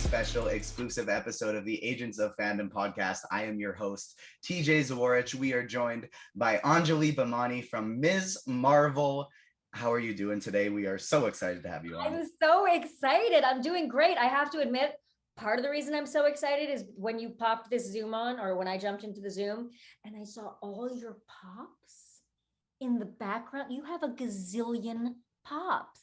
special exclusive episode of the Agents of Fandom podcast. I am your host, TJ Zawarich. We are joined by Anjali Bhimani from Ms.Marvel. How are you doing today? We are so excited to have you on. I'm so excited. I'm doing great. I have to admit, part of the reason I'm so excited is when you popped this Zoom on, or when I jumped into the Zoom and I saw all your pops in the background. You have a gazillion pops.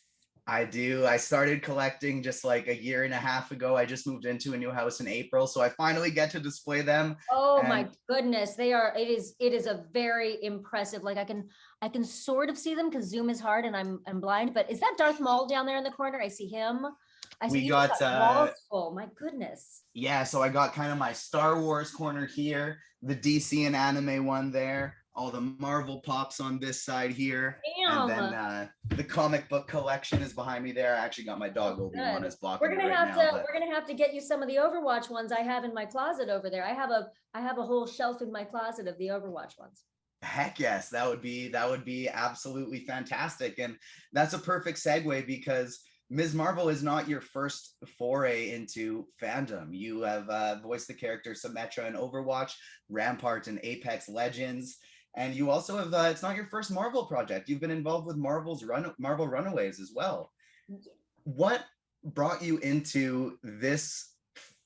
I do. I started collecting just like a year and a half ago. I just moved into a new house in April, so I finally get to display them. Oh my goodness, they are. It is a very impressive. Like I can sort of see them because Zoom is hard and I'm blind. But is that Darth Maul down there in the corner? I see him. I see you got walls full. My goodness. Yeah, so I got kind of my Star Wars corner here, the DC and anime one there, all the Marvel pops on this side here. Damn. And then the comic book collection is behind me there. I actually got my dog Obi-Wan is blocking. We're gonna have to get you some of the Overwatch ones I have in my closet over there. I have a whole shelf in my closet of the Overwatch ones. Heck yes, that would be absolutely fantastic. And that's a perfect segue because Ms. Marvel is not your first foray into fandom. You have voiced the character Symmetra in Overwatch, Rampart in Apex Legends, and you also have, it's not your first Marvel project. You've been involved with Marvel Runaways as well. What brought you into this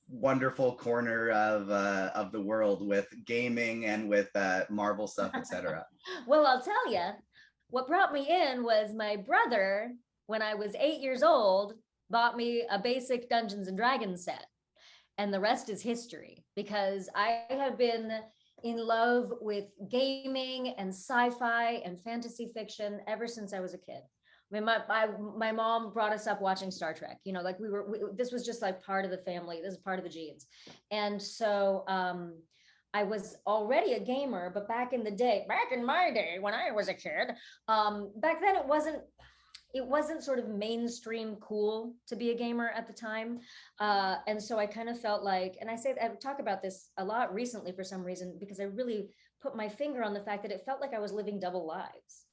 wonderful corner of the world with gaming and with Marvel stuff, etc.? Well, I'll tell you, what brought me in was my brother, when I was 8 years old, bought me a basic Dungeons and Dragons set. And the rest is history, because I have been in love with gaming and sci-fi and fantasy fiction ever since I was a kid. I mean, my mom brought us up watching Star Trek, you know, like this was just like part of the family. This is part of the genes. And so I was already a gamer, but back in my day, when I was a kid, back then it wasn't sort of mainstream cool to be a gamer at the time. And so I kind of felt like, and I talk about this a lot recently for some reason, because I really put my finger on the fact that it felt like I was living double lives.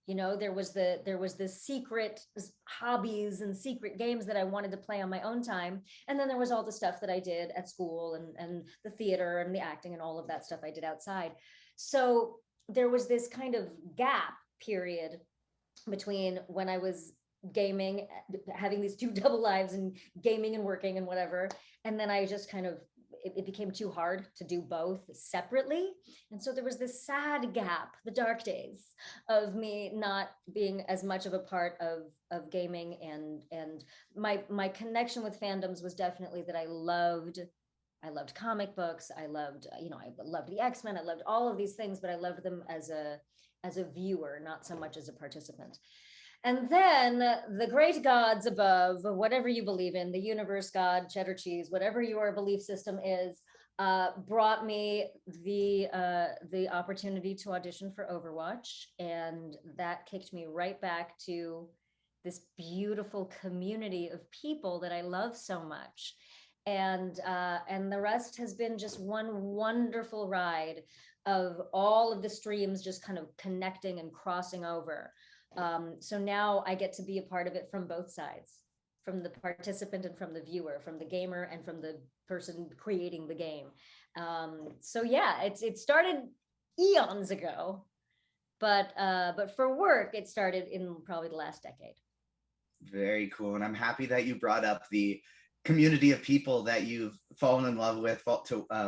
You know, there was the secret hobbies and secret games that I wanted to play on my own time. And then there was all the stuff that I did at school and the theater and the acting and all of that stuff I did outside. So there was this kind of gap period between when I was gaming, having these two double lives and gaming and working and whatever. And then I just kind of, it became too hard to do both separately. And so there was this sad gap, the dark days of me not being as much of a part of gaming. And my connection with fandoms was definitely that I loved comic books. I loved the X-Men. I loved all of these things, but I loved them as a viewer, not so much as a participant. And then the great gods above, whatever you believe in, the universe, God, cheddar cheese, whatever your belief system is, brought me the opportunity to audition for Overwatch. And that kicked me right back to this beautiful community of people that I love so much. And the rest has been just one wonderful ride of all of the streams just kind of connecting and crossing over. So now I get to be a part of it from both sides, from the participant and from the viewer, from the gamer and from the person creating the game. So yeah, it started eons ago, but for work, it started in probably the last decade. Very cool. And I'm happy that you brought up the community of people that you've fallen in love with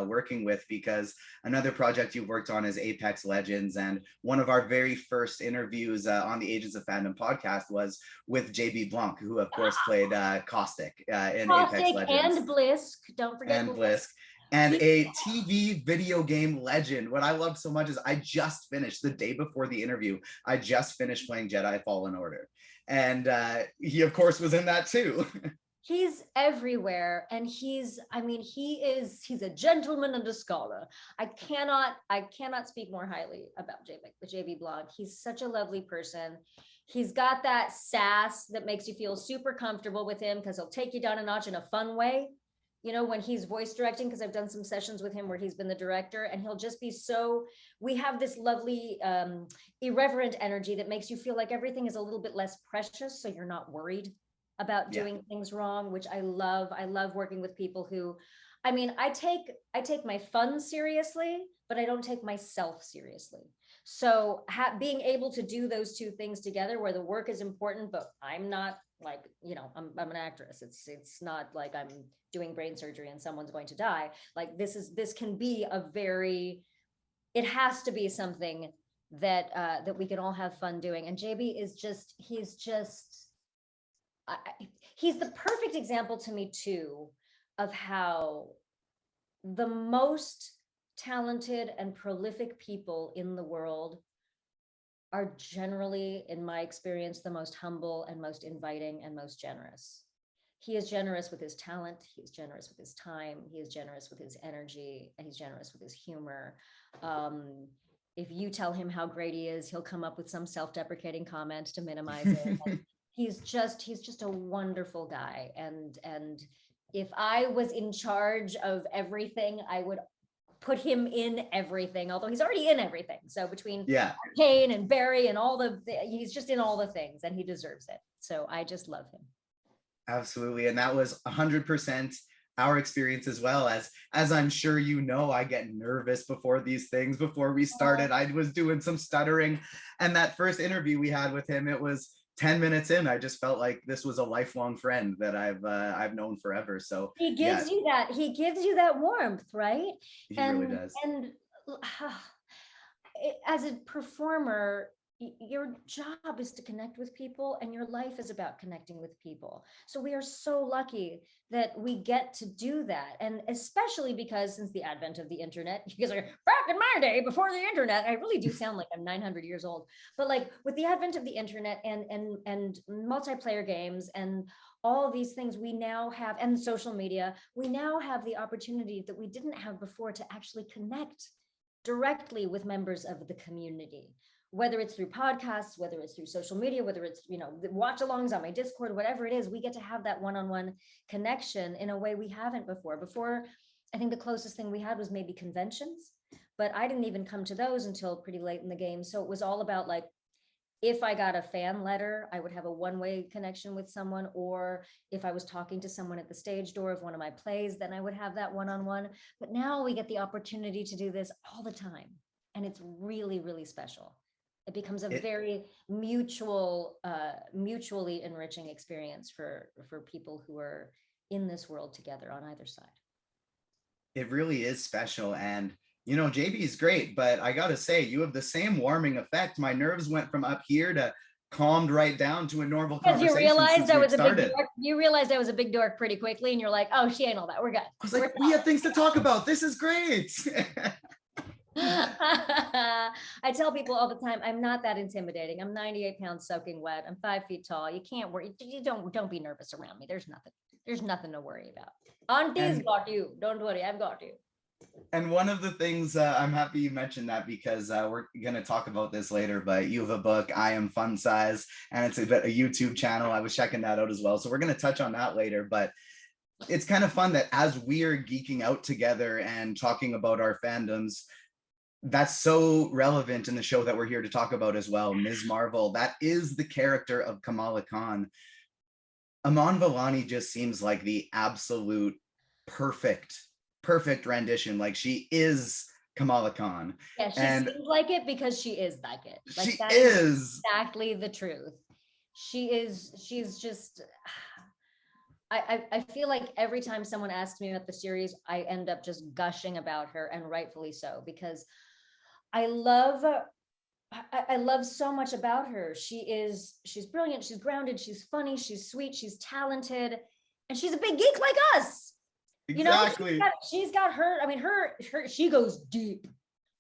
working with, because another project you've worked on is Apex Legends, and one of our very first interviews on the Agents of Fandom podcast was with JB Blanc, who of course played Caustic in Apex Legends, and Blisk, don't forget Blisk. And a TV video game legend. What I love so much is I just finished, the day before the interview, I just finished playing Jedi Fallen Order, and he of course was in that too. He's everywhere, and he's a gentleman and a scholar. I cannot speak more highly about JB Blanc. He's such a lovely person. He's got that sass that makes you feel super comfortable with him, because he'll take you down a notch in a fun way. You know, when he's voice directing, because I've done some sessions with him where he's been the director, and he'll just be we have this lovely irreverent energy that makes you feel like everything is a little bit less precious, so you're not worried. about Yeah. doing things wrong, which I love. I love working with people who, I mean, I take my fun seriously, but I don't take myself seriously. So being able to do those two things together, where the work is important, but I'm not like, I'm an actress. It's not like I'm doing brain surgery and someone's going to die. Like this can be a very, it has to be something that we can all have fun doing. And JB is just, I, he's the perfect example to me too of how the most talented and prolific people in the world are generally, in my experience, the most humble and most inviting and most generous. He is generous with his talent, he is generous with his time, he is generous with his energy, and he's generous with his humor. If you tell him how great he is, he'll come up with some self-deprecating comment to minimize it. He's just a wonderful guy. And if I was in charge of everything, I would put him in everything, although he's already in everything. So between Yeah. Kane and Barry and he's just in all the things, and he deserves it. So I just love him. Absolutely. And that was 100% our experience as well. As I'm sure you know, I get nervous before these things. Before we started, I was doing some stuttering. And that first interview we had with him, it was 10 minutes in, I just felt like this was a lifelong friend that I've known forever. So he gives you that warmth, right? he really and does. and as a performer, your job is to connect with people, and your life is about connecting with people. So we are so lucky that we get to do that. And especially because since the advent of the internet, you guys are back in my day before the internet. I really do sound like I'm 900 years old. But like with the advent of the internet and multiplayer games and all these things we now have, and social media, we now have the opportunity that we didn't have before to actually connect directly with members of the community, whether it's through podcasts, whether it's through social media, whether it's, the watch alongs on my Discord, whatever it is, we get to have that one-on-one connection in a way we haven't before. I think the closest thing we had was maybe conventions, but I didn't even come to those until pretty late in the game. So it was all about like, if I got a fan letter, I would have a one-way connection with someone, or if I was talking to someone at the stage door of one of my plays, then I would have that one-on-one. But now we get the opportunity to do this all the time, and it's really, really special. It becomes a very mutually enriching experience for people who are in this world together on either side. It really is special. And JB is great, but I gotta say, you have the same warming effect. My nerves went from up here to calmed right down to a normal conversation. You realized I was a big dork pretty quickly, and you're like, oh, she ain't all that. We're good. I was like, we have things to talk about. This is great. I tell people all the time, I'm not that intimidating. I'm 98 pounds soaking wet. I'm 5 feet tall. You can't worry. You don't be nervous around me. There's nothing to worry about. Auntie's got you. Don't worry, I've got you. And one of the things, I'm happy you mentioned that, because we're going to talk about this later, but you have a book, I Am Fun Size, and it's a YouTube channel. I was checking that out as well. So we're going to touch on that later, but it's kind of fun that as we're geeking out together and talking about our fandoms, that's so relevant in the show that we're here to talk about as well. Ms.Marvel, that is the character of Kamala Khan. Aman Vellani just seems like the absolute perfect rendition. Like, she is Kamala Khan. Yeah, she seems like it because she is like it. Like, she is exactly the truth. She's just, I feel like every time someone asks me about the series, I end up just gushing about her, and rightfully so, because I love so much about her. She's brilliant, she's grounded, she's funny, she's sweet, she's talented, and she's a big geek like us. Exactly. She's got her, I mean, she goes deep.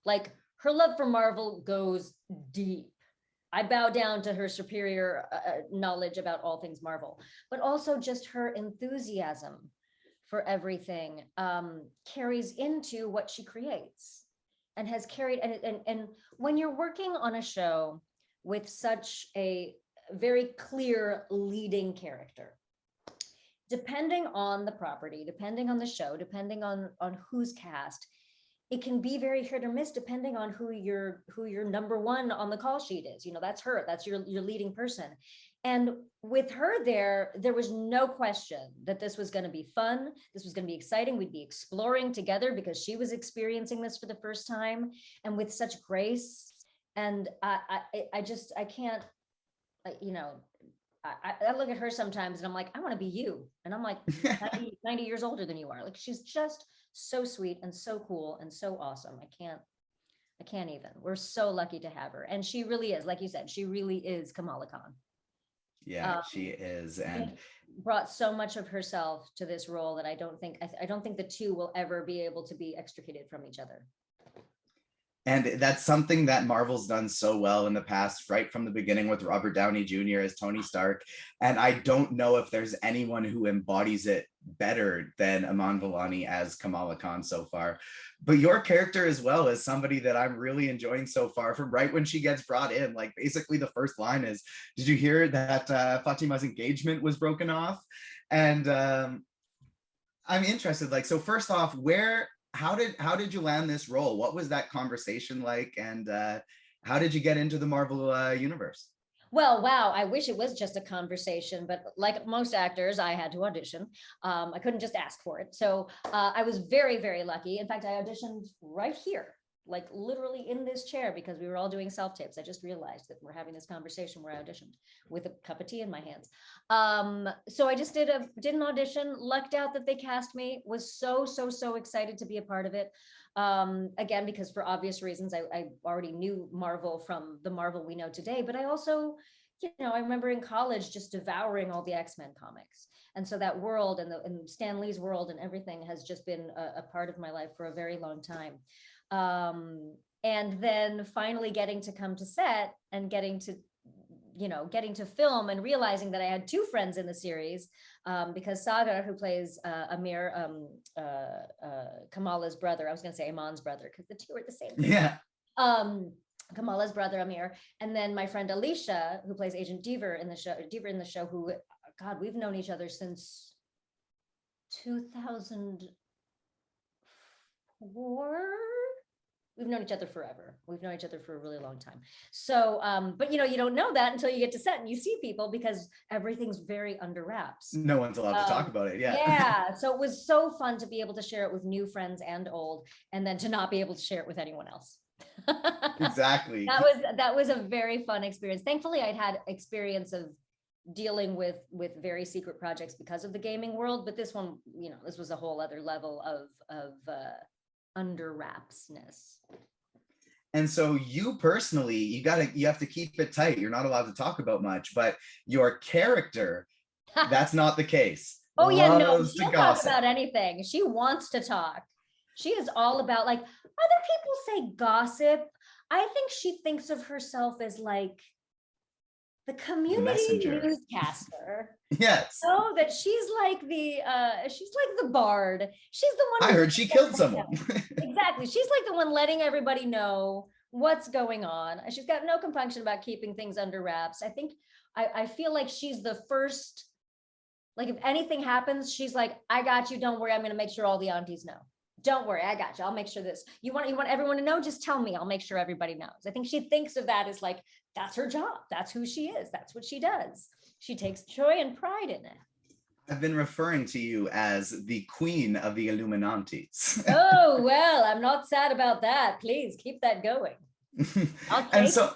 Like, her love for Marvel goes deep. I bow down to her superior knowledge about all things Marvel, but also just her enthusiasm for everything carries into what she creates, and has carried. And when you're working on a show with such a very clear leading character, depending on the property, depending on the show, depending on who's cast, it can be very hit or miss depending on who your number one on the call sheet is. That's her, that's your leading person. And with her there was no question that this was going to be fun. This was going to be exciting. We'd be exploring together because she was experiencing this for the first time, and with such grace. And I can't, you know, I look at her sometimes and I'm like, I want to be you. And I'm like 90 years older than you are. Like, she's just so sweet and so cool and so awesome. I can't even. We're so lucky to have her. And she really is, like you said, she really is Kamala Khan. Yeah, she is. And brought so much of herself to this role that I don't think the two will ever be able to be extricated from each other. And that's something that Marvel's done so well in the past, right from the beginning with Robert Downey Jr. as Tony Stark. And I don't know if there's anyone who embodies it better than Iman Vellani as Kamala Khan so far. But your character as well is somebody that I'm really enjoying so far, from right when she gets brought in. Like, basically the first line is, did you hear that Fatima's engagement was broken off? And I'm interested, like, so first off, how did you land this role? What was that conversation like? And how did you get into the Marvel universe? Well, wow, I wish it was just a conversation, but like most actors, I had to audition. I couldn't just ask for it. So I was very, very lucky. In fact, I auditioned right here, like literally in this chair, because we were all doing self-tapes. I just realized that we're having this conversation where I auditioned with a cup of tea in my hands. So I just did an audition, lucked out that they cast me, was so excited to be a part of it. Again, because for obvious reasons, I already knew Marvel from the Marvel we know today, but I also, I remember in college just devouring all the X-Men comics. And so that world and Stan Lee's world and everything has just been a part of my life for a very long time. And then finally getting to come to set and getting to film and realizing that I had two friends in the series, because Sagar, who plays Amir, Kamala's brother, I was going to say Iman's brother because the two are the same thing. Yeah. Kamala's brother Amir, and then my friend Alicia, who plays Agent Deaver in the show, who, God, we've known each other since 2004. We've known each other forever. We've known each other for a really long time. So, but you don't know that until you get to set and you see people, because everything's very under wraps. No one's allowed to talk about it. Yeah. Yeah. So it was so fun to be able to share it with new friends and old, and then to not be able to share it with anyone else. Exactly. That was a very fun experience. Thankfully, I'd had experience of dealing with very secret projects because of the gaming world, but this one, this was a whole other level of under wrapsness. And so you personally, you have to keep it tight. You're not allowed to talk about much, but your character, that's not the case. Oh yeah, no, she don't talk about anything. She wants to talk. She is all about, like, other people say gossip. I think she thinks of herself as like the community newscaster. Yes. So that she's like the bard. She's the one. I heard she killed someone. Exactly. She's like the one letting everybody know what's going on. She's got no compunction about keeping things under wraps. I feel like she's the first, like, if anything happens, she's like, I got you. Don't worry. I'm going to make sure all the aunties know. Don't worry. I got you. I'll make sure this. You want everyone to know? Just tell me. I'll make sure everybody knows. I think she thinks of that as like, that's her job. That's who she is. That's what she does. She takes joy and pride in it. I've been referring to you as the queen of the Illuminantes. Oh, well, I'm not sad about that. Please keep that going. And so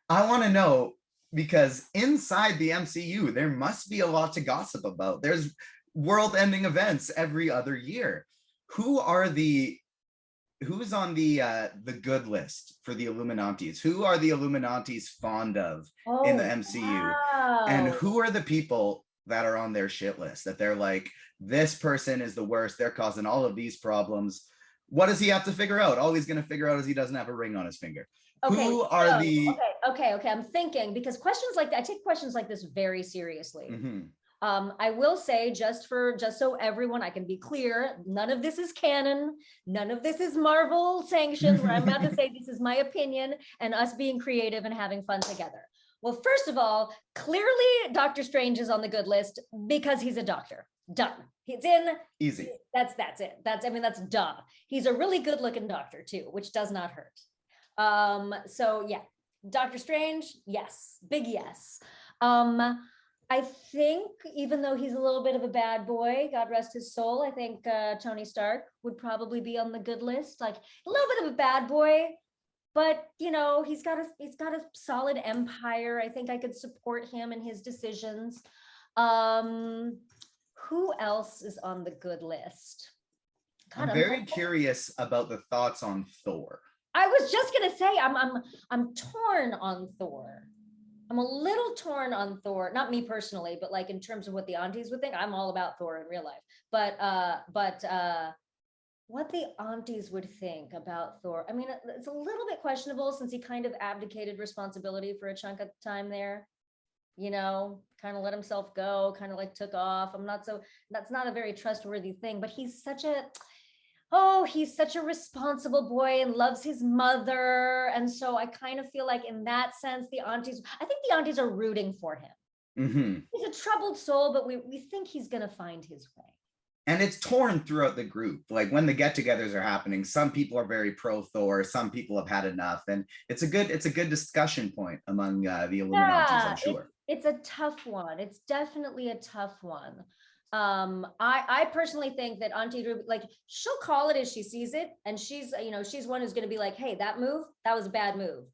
I want to know, because inside the MCU, there must be a lot to gossip about. There's world-ending events every other year. Who's on the good list for the Illuminantes? Who are the Illuminantes fond of in the MCU? Wow. And who are the people that are on their shit list that they're like, this person is the worst, they're causing all of these problems? What does he have to figure out? All he's going to figure out is he doesn't have a ring on his finger. Okay, I'm thinking, because questions like that, I take questions like this very seriously. Mm-hmm. I will say, just so everyone, I can be clear, none of this is canon. None of this is Marvel sanctioned, where I'm about to say this is my opinion and us being creative and having fun together. Well, first of all, clearly Doctor Strange is on the good list because he's a doctor. Done. He's in. Easy. That's it. That's duh. He's a really good looking doctor too, which does not hurt. So yeah, Doctor Strange, yes, big yes. I think even though he's a little bit of a bad boy, God rest his soul, I think Tony Stark would probably be on the good list. Like a little bit of a bad boy, but you know, he's got a solid empire. I think I could support him in his decisions. Um, who else is on the good list? God, I'm very curious about the thoughts on Thor. I was just gonna say I'm torn on Thor. I'm a little torn on Thor, not me personally, but like in terms of what the aunties would think. I'm all about Thor in real life. But what the aunties would think about Thor. I mean, it's a little bit questionable since he kind of abdicated responsibility for a chunk of time there. You know, kind of let himself go, kind of like took off. That's not a very trustworthy thing, but he's such a responsible boy and loves his mother. And so I kind of feel like in that sense, I think the aunties are rooting for him. Mm-hmm. He's a troubled soul, but we think he's going to find his way. And it's torn throughout the group. Like when the get-togethers are happening, some people are very pro Thor, some people have had enough, and it's a good discussion point among the Illuminati, I'm sure. It's a tough one. It's definitely a tough one. I personally think that Auntie Ruby, like, she'll call it as she sees it, and she's one who's going to be like, hey, that was a bad move.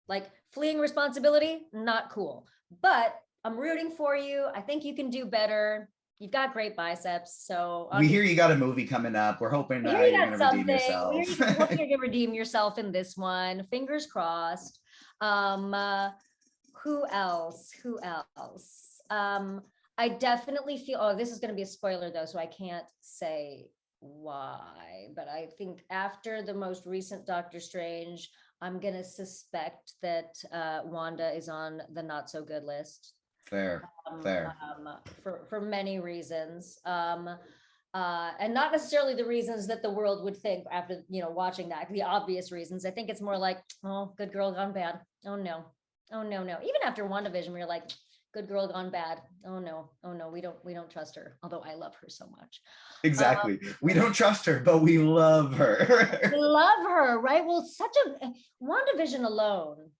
Like fleeing responsibility, not cool. But I'm rooting for you. I think you can do better. You've got great biceps. So we hear you got a movie coming up. We're hoping you're going to redeem yourself. We're hoping you're going to redeem yourself in this one. Fingers crossed. Who else? I definitely feel, oh, this is going to be a spoiler though, so I can't say why, but I think after the most recent Doctor Strange, I'm going to suspect that Wanda is on the not so good list. Fair. For many reasons. And not necessarily the reasons that the world would think after, watching that, the obvious reasons. I think it's more like, oh, good girl gone bad. Oh no. Even after WandaVision, we were like, good girl gone bad. Oh no, we don't trust her. Although I love her so much. Exactly. We don't trust her, but we love her. We love her, right? Well, such a WandaVision alone.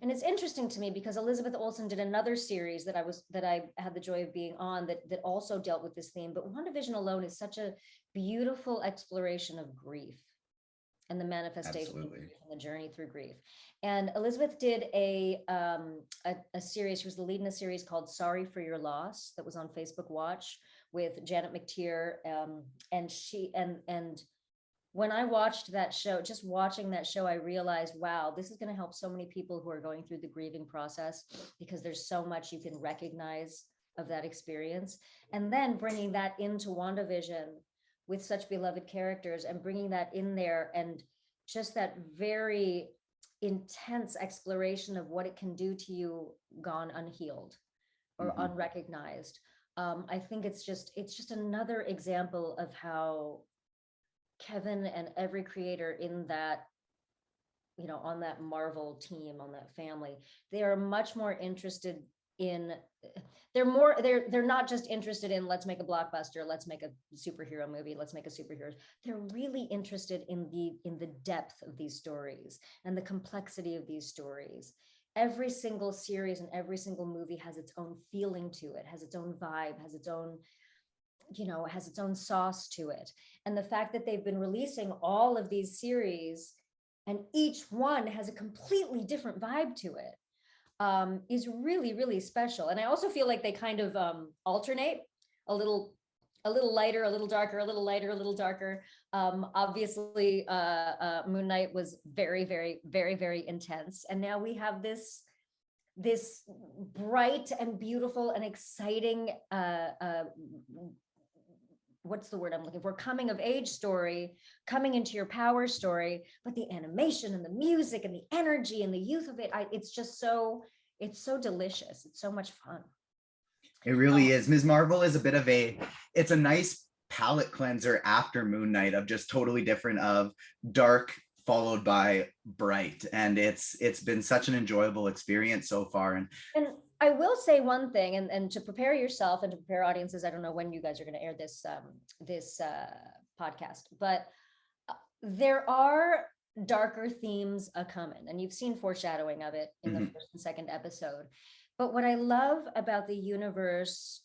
And it's interesting to me because Elizabeth Olsen did another series that I had the joy of being on that also dealt with this theme. But WandaVision alone is such a beautiful exploration of grief and the manifestation and the journey through grief. And Elizabeth did a series. She was the lead in a series called Sorry for Your Loss that was on Facebook Watch with Janet McTeer. And when I watched that show, just watching that show, I realized, wow, this is going to help so many people who are going through the grieving process because there's so much you can recognize of that experience. And then bringing that into WandaVision with such beloved characters and bringing that in there and just that very intense exploration of what it can do to you gone unhealed or unrecognized. I think it's just another example of how Kevin and every creator in that, on that Marvel team, on that family, they are much more interested in, they're not just interested in let's make a blockbuster, let's make a superhero movie, let's make a superhero. They're really interested in the depth of these stories and the complexity of these stories. Every single series and every single movie has its own feeling to it, has its own vibe, has its own sauce to it. And the fact that they've been releasing all of these series and each one has a completely different vibe to it is really, really special. And I also feel like they kind of alternate a little lighter, a little darker, a little lighter, a little darker. Obviously, Moon Knight was very, very, very, very intense. And now we have this bright and beautiful and exciting what's the word I'm looking for? Coming of age story, coming into your power story, but the animation and the music and the energy and the youth of it, it's so delicious. It's so much fun. It really is. Ms. Marvel is it's a nice palette cleanser after Moon Knight of just totally different of dark followed by bright. And it's been such an enjoyable experience so far. And I will say one thing, and to prepare yourself and to prepare audiences, I don't know when you guys are going to air this podcast, but there are darker themes a coming, and you've seen foreshadowing of it in the first and second episode. But what I love about the universe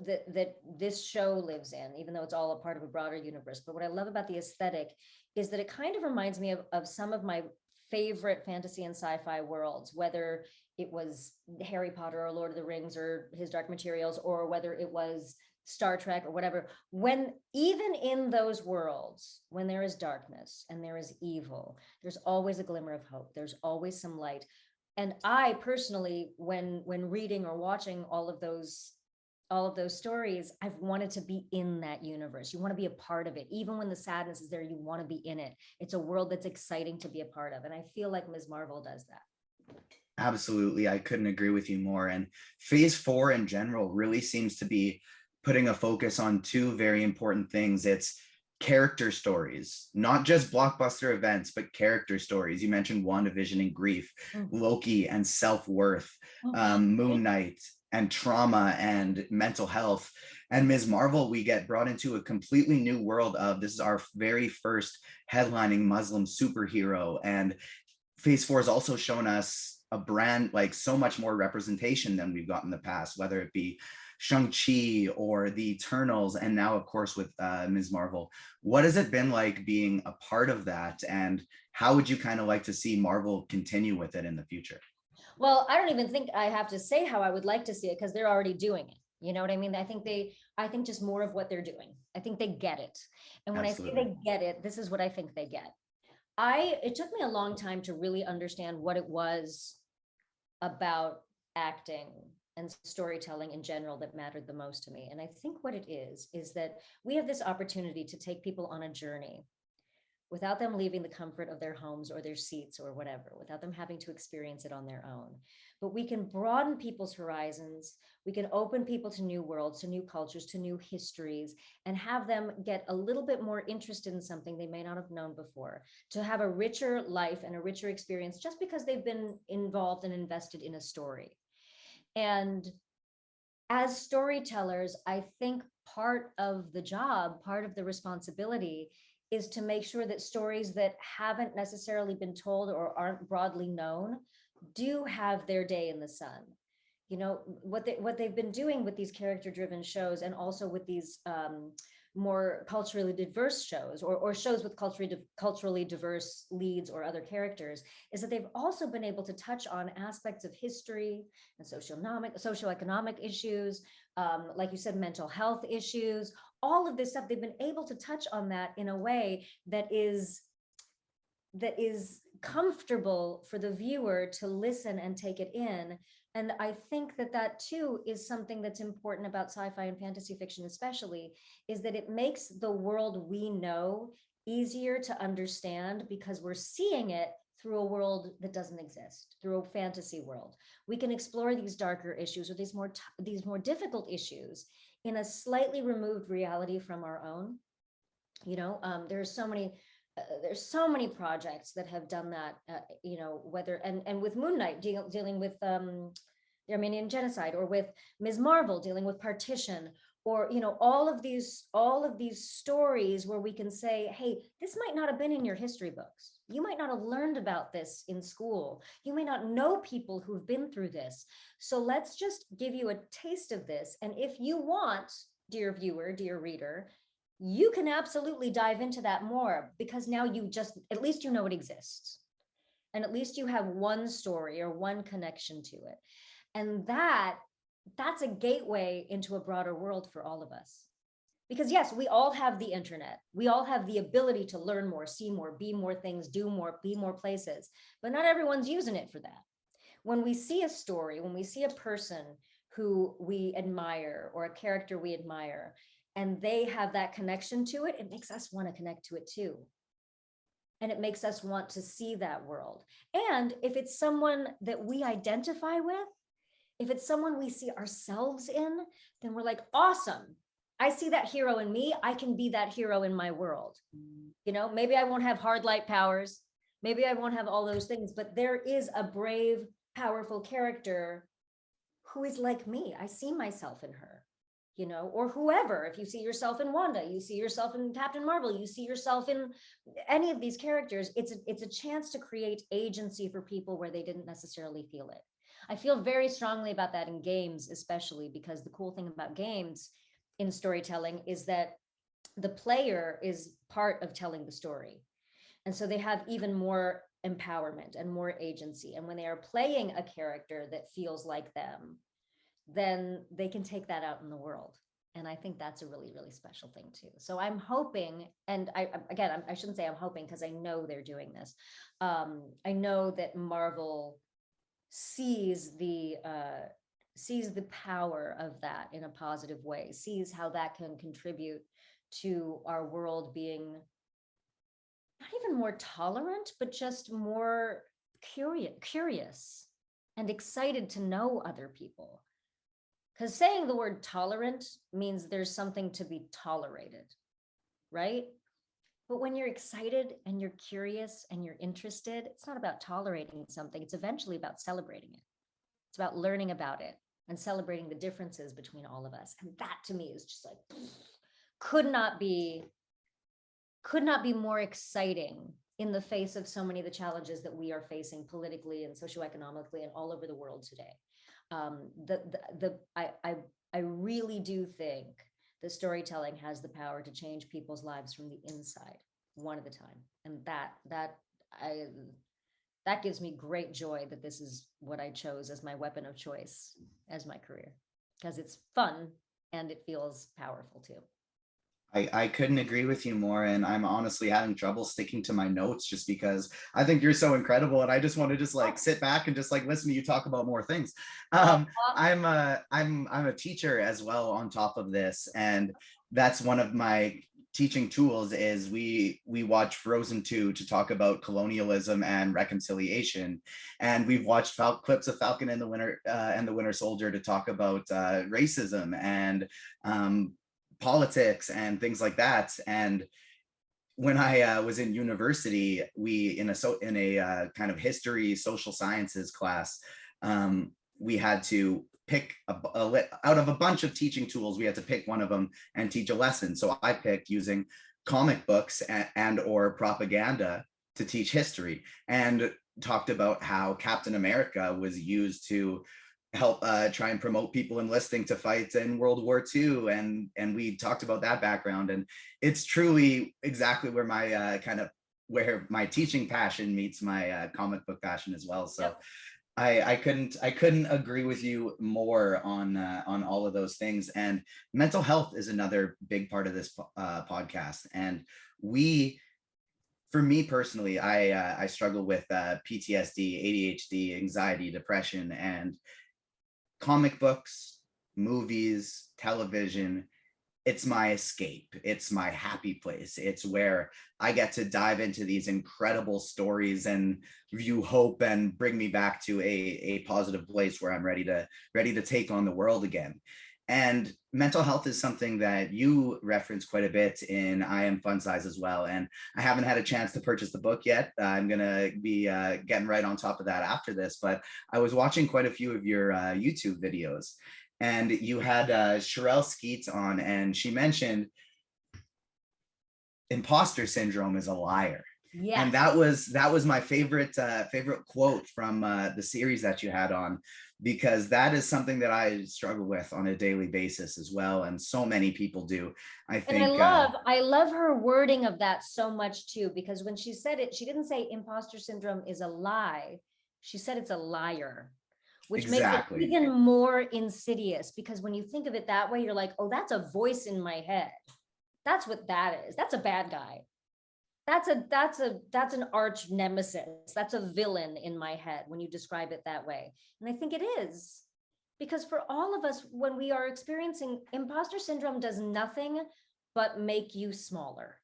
that this show lives in, even though it's all a part of a broader universe, but what I love about the aesthetic is that it kind of reminds me of some of my favorite fantasy and sci-fi worlds, whether it was Harry Potter or Lord of the Rings or His Dark Materials, or whether it was Star Trek or whatever. When even in those worlds, when there is darkness and there is evil, there's always a glimmer of hope. There's always some light. And I personally, when reading or watching all of those stories, I've wanted to be in that universe. You want to be a part of it. Even when the sadness is there, you want to be in it. It's a world that's exciting to be a part of. And I feel like Ms. Marvel does that. Absolutely. I couldn't agree with you more. And phase four in general really seems to be putting a focus on two very important things. It's character stories, not just blockbuster events, but character stories. You mentioned WandaVision and grief, Loki and self-worth, Moon Knight and trauma and mental health. And Ms. Marvel, we get brought into a completely new world of, this is our very first headlining Muslim superhero. And phase four has also shown us a brand, like so much more representation than we've got in the past, whether it be Shang-Chi or the Eternals, and now of course with Ms. Marvel. What has it been like being a part of that, and how would you kind of like to see Marvel continue with it in the future? Well, I don't even think I have to say how I would like to see it, because they're already doing it. You know what I mean? I think just more of what they're doing. I think they get it. And when Absolutely. I say they get it, this is what I think they get. It took me a long time to really understand what it was about acting and storytelling in general that mattered the most to me. And I think what it is that we have this opportunity to take people on a journey without them leaving the comfort of their homes or their seats or whatever, without them having to experience it on their own. But we can broaden people's horizons. We can open people to new worlds, to new cultures, to new histories, and have them get a little bit more interested in something they may not have known before, to have a richer life and a richer experience just because they've been involved and invested in a story. And as storytellers, I think part of the job, part of the responsibility is to make sure that stories that haven't necessarily been told or aren't broadly known do have their day in the sun. You know, what they've been doing with these character driven shows, and also with these more culturally diverse shows, or shows with culturally diverse leads or other characters, is that they've also been able to touch on aspects of history and socioeconomic issues, like you said, mental health issues, all of this stuff. They've been able to touch on that in a way that is comfortable for the viewer to listen and take it in. And I think that too is something that's important about sci-fi and fantasy fiction, especially, is that it makes the world we know easier to understand, because we're seeing it through a world that doesn't exist, through a fantasy world. We can explore these darker issues, or these more difficult issues, in a slightly removed reality from our own. You know, there's so many projects that have done that, you know, whether and with Moon Knight dealing with the Armenian genocide, or with Ms. Marvel dealing with partition, or, you know, all of these stories where we can say, hey, this might not have been in your history books. You might not have learned about this in school. You may not know people who've been through this. So let's just give you a taste of this. And if you want, dear viewer, dear reader, you can absolutely dive into that more, because now you just, at least you know it exists. And at least you have one story or one connection to it. And that's a gateway into a broader world for all of us. Because yes, we all have the internet. We all have the ability to learn more, see more, be more things, do more, be more places, but not everyone's using it for that. When we see a story, when we see a person who we admire, or a character we admire, and they have that connection to it, it makes us want to connect to it too. And it makes us want to see that world. And if it's someone that we identify with, if it's someone we see ourselves in, then we're like, awesome. I see that hero in me. I can be that hero in my world. You know, maybe I won't have hard light powers. Maybe I won't have all those things, but there is a brave, powerful character who is like me. I see myself in her, you know, or whoever. If you see yourself in Wanda, you see yourself in Captain Marvel, you see yourself in any of these characters. It's a chance to create agency for people where they didn't necessarily feel it. I feel very strongly about that in games, especially because the cool thing about games in storytelling is that the player is part of telling the story. And so they have even more empowerment and more agency. And when they are playing a character that feels like them, then they can take that out in the world. And I think that's a really, really special thing too. So I'm hoping, and I shouldn't say I'm hoping because I know they're doing this. I know that Marvel sees the power of that in a positive way, sees how that can contribute to our world being not even more tolerant, but just more curious and excited to know other people. Because saying the word tolerant means there's something to be tolerated, right? But when you're excited and you're curious and you're interested, it's not about tolerating something. It's eventually about celebrating it. It's about learning about it and celebrating the differences between all of us. And that to me is just like, could not be more exciting in the face of so many of the challenges that we are facing politically and socioeconomically and all over the world today. I really do think that storytelling has the power to change people's lives from the inside, one at a time, and that gives me great joy that this is what I chose as my weapon of choice as my career, because it's fun and it feels powerful too. I couldn't agree with you more. And I'm honestly having trouble sticking to my notes just because I think you're so incredible. And I just want to just like sit back and just like listen to you talk about more things. I'm a teacher as well on top of this. And that's one of my teaching tools is we watch Frozen 2 to talk about colonialism and reconciliation. And we've watched clips of Falcon and the Winter Soldier to talk about racism and politics and things like that. And when I was in university, we in a kind of history, social sciences class, we had to pick out of a bunch of teaching tools. We had to pick one of them and teach a lesson. So I picked using comic books and or propaganda to teach history, and talked about how Captain America was used to help try and promote people enlisting to fight in World War II. And we talked about that background. And it's truly exactly where my where my teaching passion meets my comic book passion as well. So yep. I couldn't agree with you more on all of those things. And mental health is another big part of this podcast. And for me personally, I struggle with PTSD, ADHD, anxiety, depression, and comic books, movies, television, it's my escape. It's my happy place. It's where I get to dive into these incredible stories and view hope and bring me back to a positive place where I'm ready to take on the world again. And mental health is something that you reference quite a bit in I Am Fun Size as well. And I haven't had a chance to purchase the book yet. I'm going to be getting right on top of that after this. But I was watching quite a few of your YouTube videos, and you had Sherelle Skeets on, and she mentioned imposter syndrome is a liar. Yes. And that was my favorite quote from the series that you had on, because that is something that I struggle with on a daily basis as well, and so many people do. I think, and I love her wording of that so much too, because when she said it, she didn't say imposter syndrome is a lie. She said it's a liar, which exactly makes it even more insidious, because when you think of it that way, you're like, oh, that's a voice in my head. That's what that is. That's a bad guy. That's an arch nemesis. That's a villain in my head when you describe it that way. And I think it is, because for all of us, when we are experiencing imposter syndrome, does nothing but make you smaller.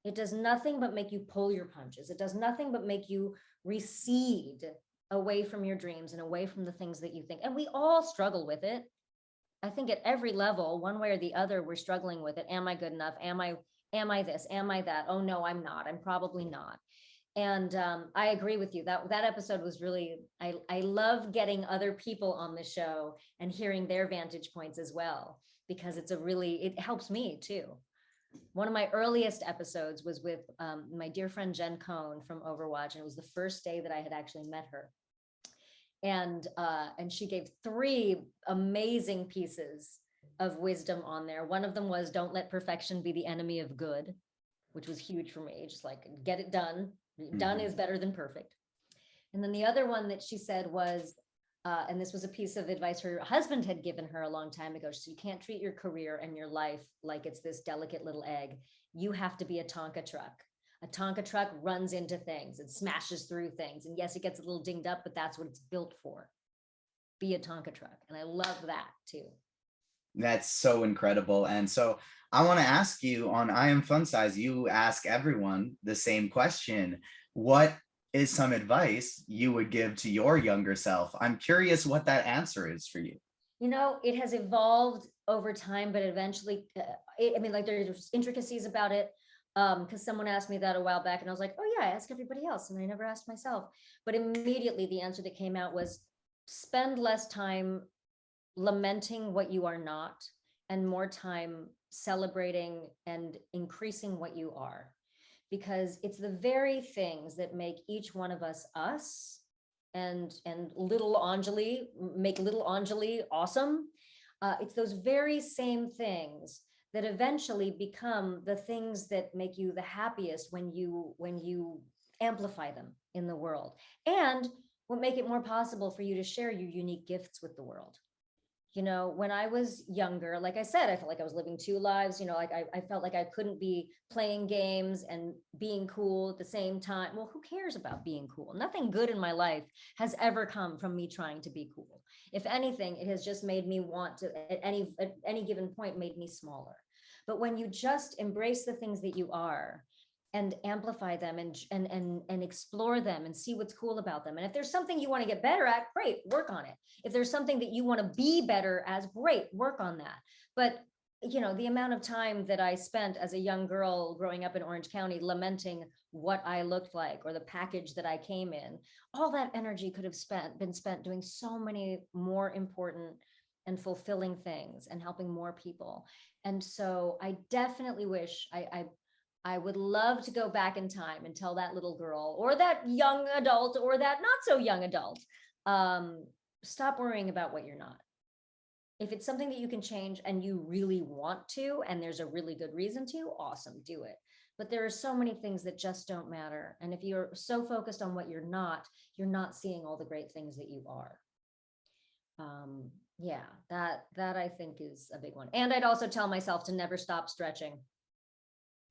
It does nothing but make you pull your punches. It does nothing but make you recede away from your dreams and away from the things that you think. And we all struggle with it. I think at every level, one way or the other, we're struggling with it. Am I good enough? Am I this? Am I that? Oh no, I'm not. I'm probably not. And I agree with you. That episode was really, I love getting other people on the show and hearing their vantage points as well, because it helps me too. One of my earliest episodes was with my dear friend Jen Cohn from Overwatch, and it was the first day that I had actually met her. And she gave 3 amazing pieces of wisdom on there. One of them was, don't let perfection be the enemy of good, which was huge for me. Just like, get it done. Done is better than perfect. And then the other one that she said was, and this was a piece of advice her husband had given her a long time ago. So you can't treat your career and your life like it's this delicate little egg. You have to be a Tonka truck. A Tonka truck runs into things and smashes through things. And yes, it gets a little dinged up, but that's what it's built for. Be a Tonka truck. And I love that too. That's so incredible. And so I want to ask you, on I Am Fun Size, you ask everyone the same question. What is some advice you would give to your younger self? I'm curious what that answer is for you. You know, it has evolved over time, but eventually, I mean, like, there's intricacies about it. Because someone asked me that a while back, and I was like, oh yeah, I ask everybody else, and I never asked myself. But immediately the answer that came out was, spend less time lamenting what you are not, and more time celebrating and increasing what you are. Because it's the very things that make each one of us us, and little Anjali make little Anjali awesome. It's those very same things that eventually become the things that make you the happiest when you amplify them in the world, and what make it more possible for you to share your unique gifts with the world. You know, when I was younger, like I said, I felt like I was living 2 lives. You know, like I felt like I couldn't be playing games and being cool at the same time. Well, who cares about being cool? Nothing good in my life has ever come from me trying to be cool. If anything, it has just made me want to, at any given point, made me smaller. But when you just embrace the things that you are, and amplify them, and explore them, and see what's cool about them. And if there's something you want to get better at, great, work on it. If there's something that you want to be better as, great, work on that. But you know, the amount of time that I spent as a young girl growing up in Orange County lamenting what I looked like or the package that I came in, all that energy could have been spent doing so many more important and fulfilling things and helping more people. And so I definitely wish I would love to go back in time and tell that little girl, or that young adult, or that not so young adult, stop worrying about what you're not. If it's something that you can change and you really want to, and there's a really good reason to, awesome, do it. But there are so many things that just don't matter. And if you're so focused on what you're not seeing all the great things that you are. Yeah, that I think is a big one. And I'd also tell myself to never stop stretching.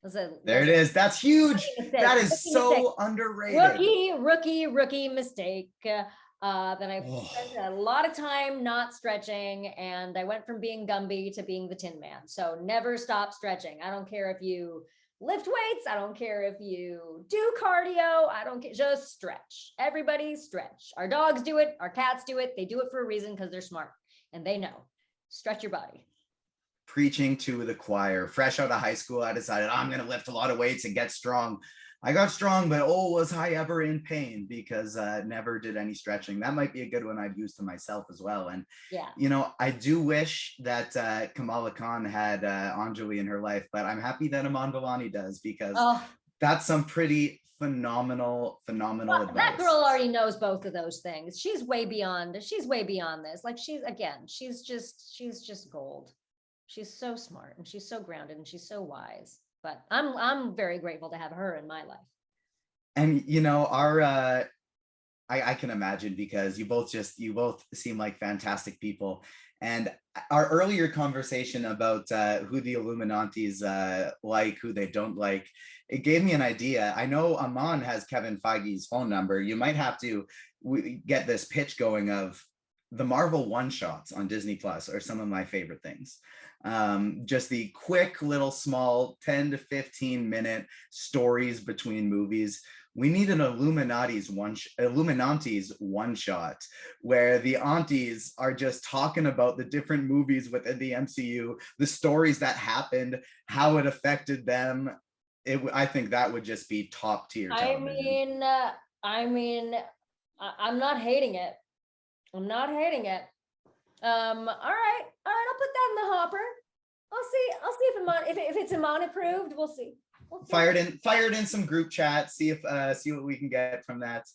There it is. That's huge. That is so underrated. Rookie mistake. That I spent a lot of time not stretching, and I went from being Gumby to being the Tin Man. So never stop stretching. I don't care if you lift weights. I don't care if you do cardio. I don't care. Just stretch. Everybody stretch. Our dogs do it. Our cats do it. They do it for a reason, because they're smart and they know. Stretch your body. Preaching to the choir. Fresh out of high school, I decided I'm going to lift a lot of weights and get strong. I got strong, but oh, was I ever in pain, because never did any stretching. That might be a good one I'd use to myself as well. And yeah, you know, I do wish that Kamala Khan had Anjali in her life, but I'm happy that Aman Vellani does, because that's some pretty phenomenal advice. That girl already knows both of those things. She's way beyond this. Like, she's just gold. She's so smart, and she's so grounded, and she's so wise. But I'm very grateful to have her in my life. And you know, our I can imagine, because you both seem like fantastic people. And our earlier conversation about who the Illuminati's like, who they don't like, it gave me an idea. I know Aman has Kevin Feige's phone number. You might have to get this pitch going of the Marvel one-shots on Disney Plus are some of my favorite things. Just the quick little small 10 to 15 minute stories between movies. We need an Illuminati's one shot where the aunties are just talking about the different movies within the MCU, the stories that happened, how it affected them. I think that would just be top tier television. I mean, I'm not hating it. I'm not hating it. All right. I'll put that in the hopper. I'll see if it's Iman approved. We'll see. Fired in some group chat. See what we can get from that.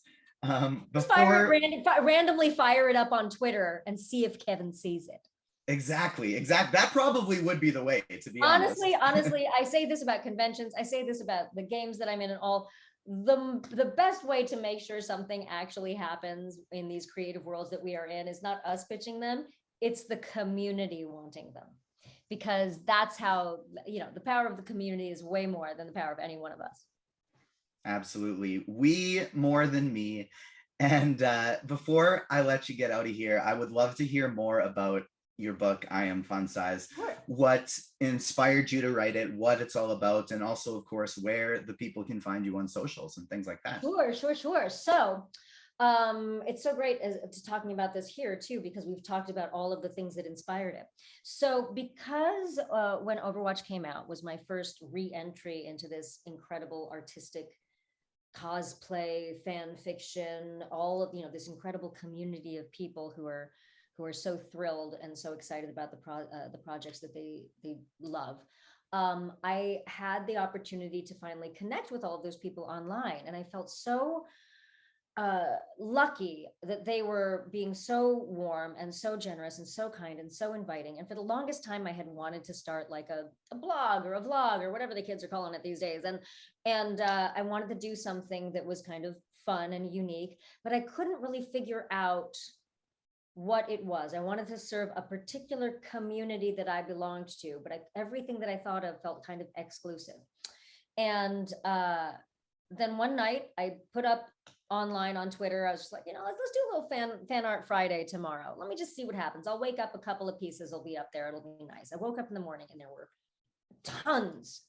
Just fire Before it randomly fire it up on Twitter and see if Kevin sees it. exactly. That probably would be the way, to be honest. Honestly, I say this about conventions. I say this about the games that I'm in and all. The best way to make sure something actually happens in these creative worlds that we are in is not us pitching them. It's the community wanting them, because that's how, the power of the community is way more than the power of any one of us. Absolutely. We more than me. And before I let you get out of here, I would love to hear more about your book, I Am Fun Size, Sure. what inspired you to write it, what it's all about, and also, of course, where the people can find you on socials and things like that. Sure. So it's so great to talking about this here too, because we've talked about all of the things that inspired it. So because when Overwatch came out was my first re-entry into this incredible artistic cosplay, fan fiction, all of, this incredible community of people who are so thrilled and so excited about the projects that they love. I had the opportunity to finally connect with all of those people online, and I felt so lucky that they were being so warm and so generous and so kind and so inviting. And for the longest time, I had wanted to start like a blog or a vlog or whatever the kids are calling it these days. And I wanted to do something that was kind of fun and unique, but I couldn't really figure out what it was. I wanted to serve a particular community that I belonged to, but everything that I thought of felt kind of exclusive. And then one night I put up online on Twitter, I was just like, let's do a little fan art Friday tomorrow. Let me just see what happens. I'll wake up, a couple of pieces will be up there. It'll be nice. I woke up in the morning and there were tons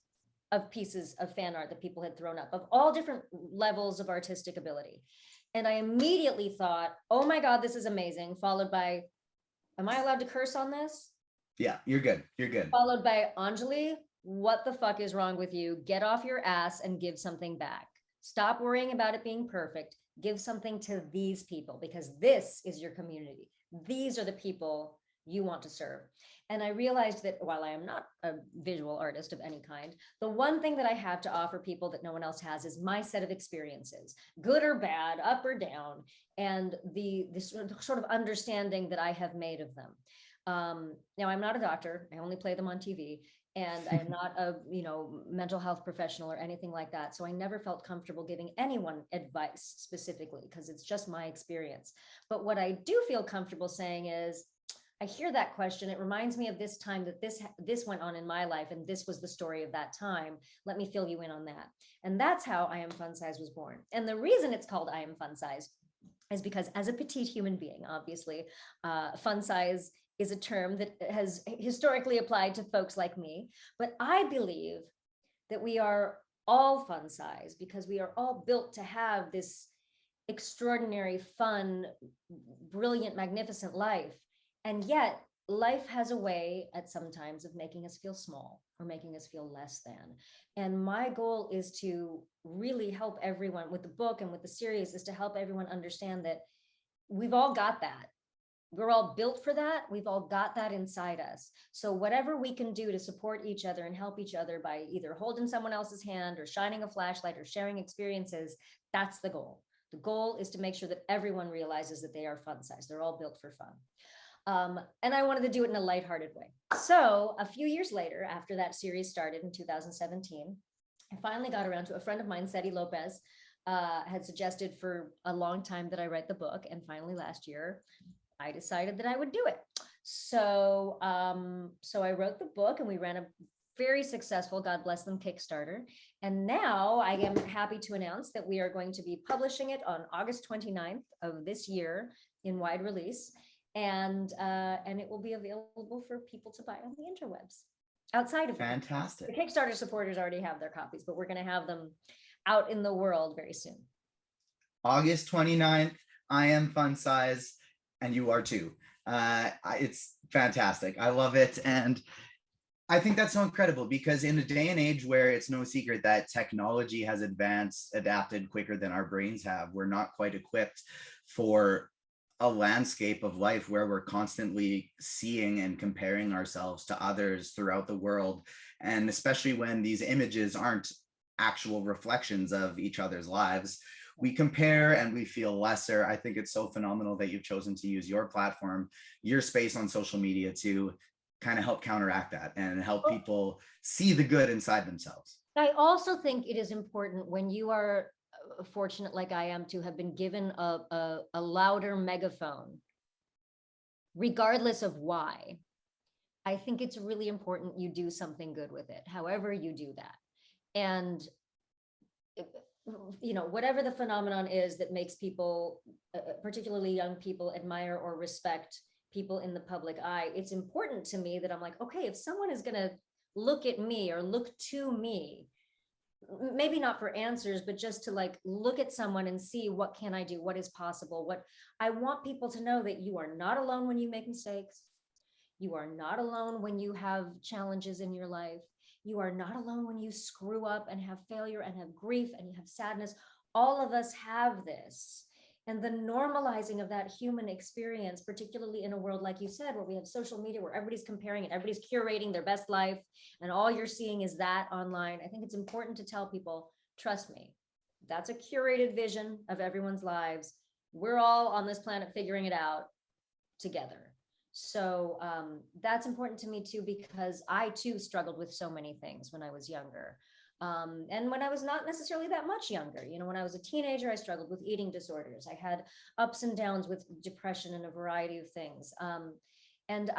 of pieces of fan art that people had thrown up of all different levels of artistic ability. And I immediately thought, oh my God, this is amazing. Followed by, am I allowed to curse on this? Yeah, you're good. You're good. Followed by, Anjali, what the fuck is wrong with you? Get off your ass and give something back. Stop worrying about it being perfect. Give something to these people, because this is your community. These are the people you want to serve. And I realized that while I am not a visual artist of any kind, the one thing that I have to offer people that no one else has is my set of experiences, good or bad, up or down, and this sort of understanding that I have made of them. Now, I'm not a doctor. I only play them on TV. And I am not a mental health professional or anything like that. So I never felt comfortable giving anyone advice specifically, because it's just my experience. But what I do feel comfortable saying is, I hear that question. It reminds me of this time that this went on in my life, and this was the story of that time. Let me fill you in on that. And that's how I Am Fun Size was born. And the reason it's called I Am Fun Size is because, as a petite human being, obviously, fun size is a term that has historically applied to folks like me. But I believe that we are all fun size because we are all built to have this extraordinary, fun, brilliant, magnificent life. And yet life has a way at some times of making us feel small or making us feel less than. And my goal is to really help everyone with the book and with the series, is to help everyone understand that we've all got that. We're all built for that. We've all got that inside us. So whatever we can do to support each other and help each other by either holding someone else's hand or shining a flashlight or sharing experiences, that's the goal. The goal is to make sure that everyone realizes that they are fun size. They're all built for fun. And I wanted to do it in a lighthearted way. So a few years later, after that series started in 2017, I finally got around to a friend of mine, Seti Lopez, had suggested for a long time that I write the book. And finally last year, I decided that I would do it. So I wrote the book, and we ran a very successful, God bless them, Kickstarter. And now I am happy to announce that we are going to be publishing it on August 29th of this year in wide release. And it will be available for people to buy on the interwebs outside of Fantastic. The Kickstarter supporters already have their copies, but we're going to have them out in the world very soon. August 29th, I Am Fun Size, and you are too. It's fantastic. I love it. And I think that's so incredible, because in a day and age where it's no secret that technology has adapted quicker than our brains have, we're not quite equipped for a landscape of life where we're constantly seeing and comparing ourselves to others throughout the world. And especially when these images aren't actual reflections of each other's lives. We compare and we feel lesser. I think it's so phenomenal that you've chosen to use your platform, your space on social media to kind of help counteract that and help people see the good inside themselves. I also think it is important when you are fortunate like I am to have been given a louder megaphone, regardless of why. I think it's really important you do something good with it, however you do that. And you know, whatever the phenomenon is that makes people, particularly young people, admire or respect people in the public eye, it's important to me that I'm like, okay, if someone is going to look at me or look to me, maybe not for answers, but just to like look at someone and see what can I do, what is possible. What I want people to know, that you are not alone when you make mistakes. You are not alone when you have challenges in your life. You are not alone when you screw up and have failure and have grief and you have sadness. All of us have this. And the normalizing of that human experience, particularly in a world, like you said, where we have social media, where everybody's comparing and everybody's curating their best life, and all you're seeing is that online. I think it's important to tell people, trust me, that's a curated vision of everyone's lives. We're all on this planet figuring it out together. So that's important to me too, because I too struggled with so many things when I was younger. And when I was not necessarily that much younger, you know, when I was a teenager, I struggled with eating disorders. I had ups and downs with depression and a variety of things. And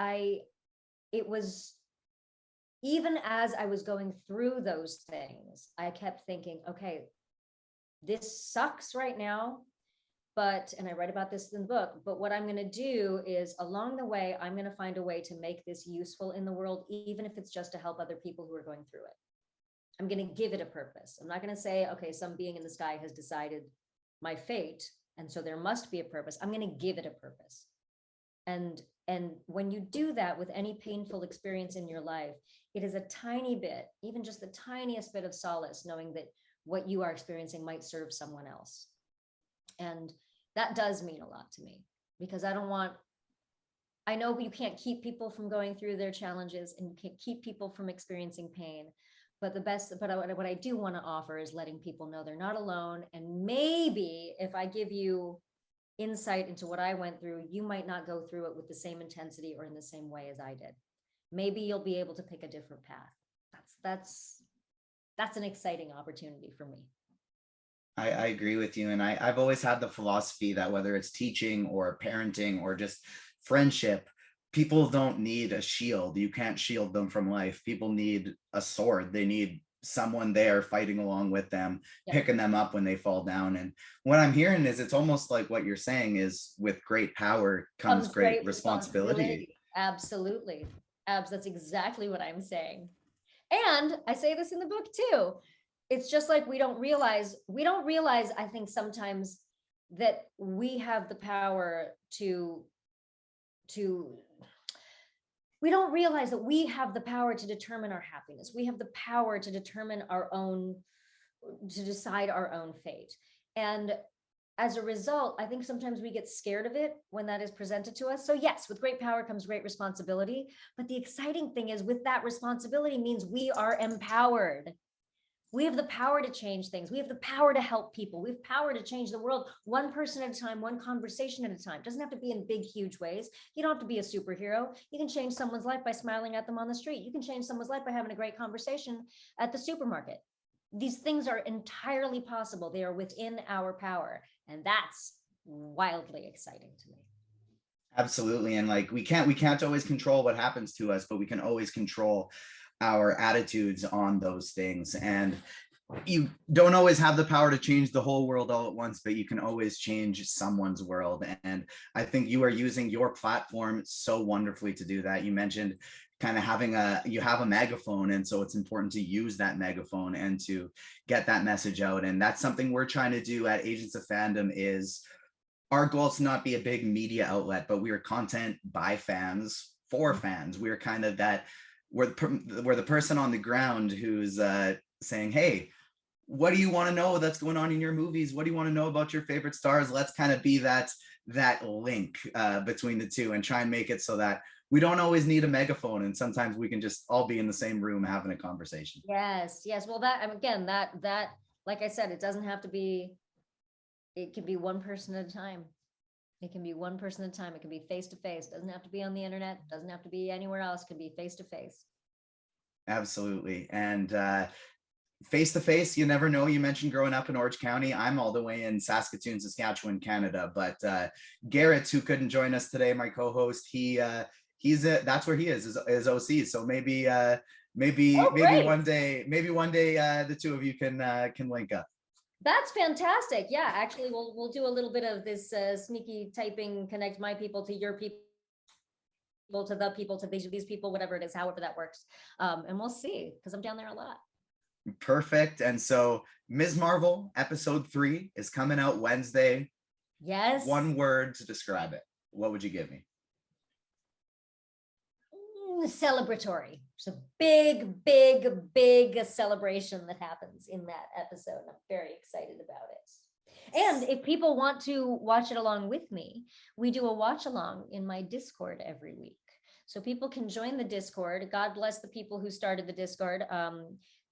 it was, even as I was going through those things, I kept thinking, okay, this sucks right now, but, and I write about this in the book, but what I'm going to do is along the way, I'm going to find a way to make this useful in the world, even if it's just to help other people who are going through it. I'm going to give it a purpose. I'm not going to say, okay, some being in the sky has decided my fate, and so there must be a purpose. I'm going to give it a purpose. And when you do that with any painful experience in your life, it is a tiny bit, even just the tiniest bit of solace, knowing that what you are experiencing might serve someone else. And that does mean a lot to me, because I know you can't keep people from going through their challenges, and you can't keep people from experiencing pain. But what I do want to offer is letting people know they're not alone. And maybe if I give you insight into what I went through, you might not go through it with the same intensity or in the same way as I did. Maybe you'll be able to pick a different path. That's an exciting opportunity for me. I agree with you. And I've always had the philosophy that whether it's teaching or parenting or just friendship, people don't need a shield. You can't shield them from life. People need a sword. They need someone there fighting along with them, picking them up when they fall down. And what I'm hearing is it's almost like what you're saying is, with great power comes great responsibility. Absolutely. That's exactly what I'm saying. And I say this in the book too. It's just like we don't realize, I think sometimes, that we have the power we don't realize that we have the power to determine our happiness. We have the power to determine to decide our own fate. And as a result, I think sometimes we get scared of it when that is presented to us. So yes, with great power comes great responsibility. But the exciting thing is, with that responsibility means we are empowered. We have the power to change things. We have the power to help people. We have power to change the world one person at a time, one conversation at a time. It doesn't have to be in big, huge ways. You don't have to be a superhero. You can change someone's life by smiling at them on the street. You can change someone's life by having a great conversation at the supermarket. These things are entirely possible. They are within our power. And that's wildly exciting to me. Absolutely. And like we can't always control what happens to us, but we can always control our attitudes on those things. And you don't always have the power to change the whole world all at once, but you can always change someone's world. And I think you are using your platform so wonderfully to do that. You mentioned kind of you have a megaphone, and so it's important to use that megaphone and to get that message out. And that's something we're trying to do at Agents of Fandom. Is our goal is to not be a big media outlet, but we are content by fans for fans. We're kind of that, we're the person on the ground who's saying, hey, what do you want to know that's going on in your movies? What do you want to know about your favorite stars? Let's kind of be that link between the two, and try and make it so that we don't always need a megaphone, and sometimes we can just all be in the same room having a conversation. Yes, yes. Well, again, that like I said, it doesn't have to be. It can be one person at a time. It can be one person at a time. It can be face to face. Doesn't have to be on the internet. Doesn't have to be anywhere else. It can be face to face. Absolutely. And face to face, you never know. You mentioned growing up in Orange County. I'm all the way in Saskatoon, Saskatchewan, Canada. But Garrett, who couldn't join us today, my co-host, that's where he is OC. So maybe one day the two of you can link up. That's fantastic. Yeah, actually, we'll do a little bit of this sneaky typing, connect my people to your people, to the people, to these people, whatever it is, however that works. And we'll see, because I'm down there a lot. Perfect. And so Ms. Marvel episode 3 is coming out Wednesday. Yes. One word to describe it. What would you give me? Celebratory. It's a big celebration that happens in that episode. I'm very excited about it. And if people want to watch it along with me, we do a watch along in my Discord every week. So people can join the Discord. God bless the people who started the Discord.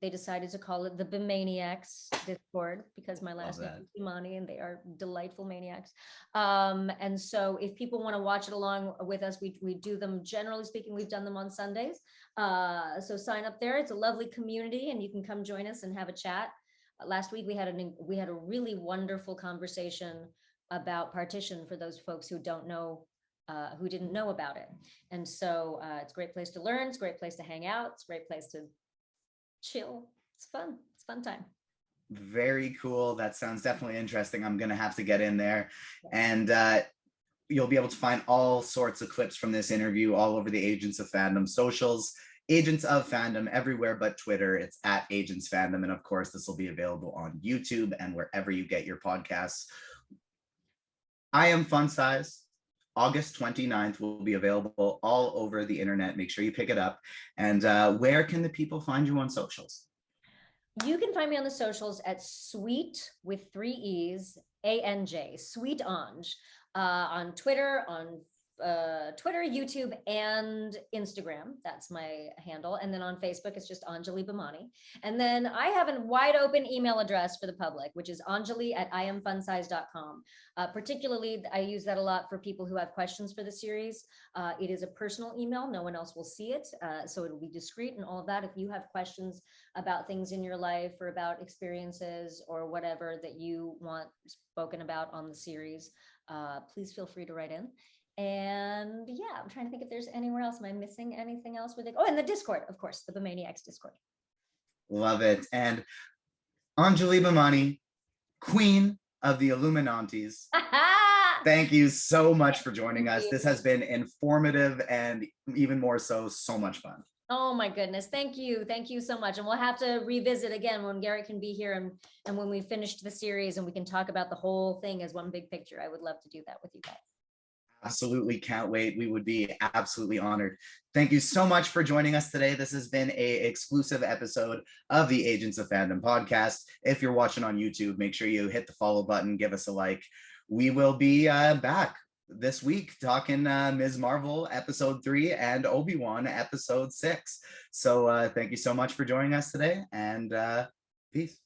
They decided to call it the Bimaniacs Discord because my last name is Bhimani and they are delightful maniacs. And so if people want to watch it along with us, we do them, generally speaking, we've done them on Sundays. So sign up there. It's a lovely community and you can come join us and have a chat. Last week we had a really wonderful conversation about partition for those folks who don't know, who didn't know about it. And so it's a great place to learn. It's a great place to hang out. It's a great place to chill. It's fun. It's a fun time. Very cool. That sounds definitely interesting. I'm gonna have to get in there. And you'll be able to find all sorts of clips from this interview all over the Agents of Fandom socials. Agents of Fandom everywhere but Twitter. It's at Agents Fandom. And of course, this will be available on YouTube and wherever you get your podcasts. I Am Fun Size. August 29th will be available all over the internet. Make sure you pick it up. And where can the people find you on socials? You can find me on the socials at Sweet with 3 E's, ANJ, Sweet Anj, on Twitter, YouTube, and Instagram. That's my handle. And then on Facebook, it's just Anjali Bhimani. And then I have a wide open email address for the public, which is anjali@iamfunsize.com. Particularly, I use that a lot for people who have questions for the series. It is a personal email. No one else will see it. So it'll be discreet and all of that. If you have questions about things in your life or about experiences or whatever that you want spoken about on the series, please feel free to write in. And yeah, I'm trying to think if there's anywhere else. Am I missing anything else with it? Oh, and the Discord, of course, the Bimaniacs Discord. Love it. And Anjali Bhimani, Queen of the Illuminantes. Thank you so much for joining us. This has been informative and even more so much fun. Oh my goodness. Thank you. Thank you so much. And we'll have to revisit again when Garrett can be here and when we finished the series and we can talk about the whole thing as one big picture. I would love to do that with you guys. Absolutely can't wait. We would be absolutely honored. Thank you so much for joining us today. This has been an exclusive episode of the Agents of Fandom podcast. If you're watching on YouTube, make sure you hit the follow button, give us a like. We will be back this week talking Ms. Marvel episode 3 and Obi-Wan episode 6. So thank you so much for joining us today and peace.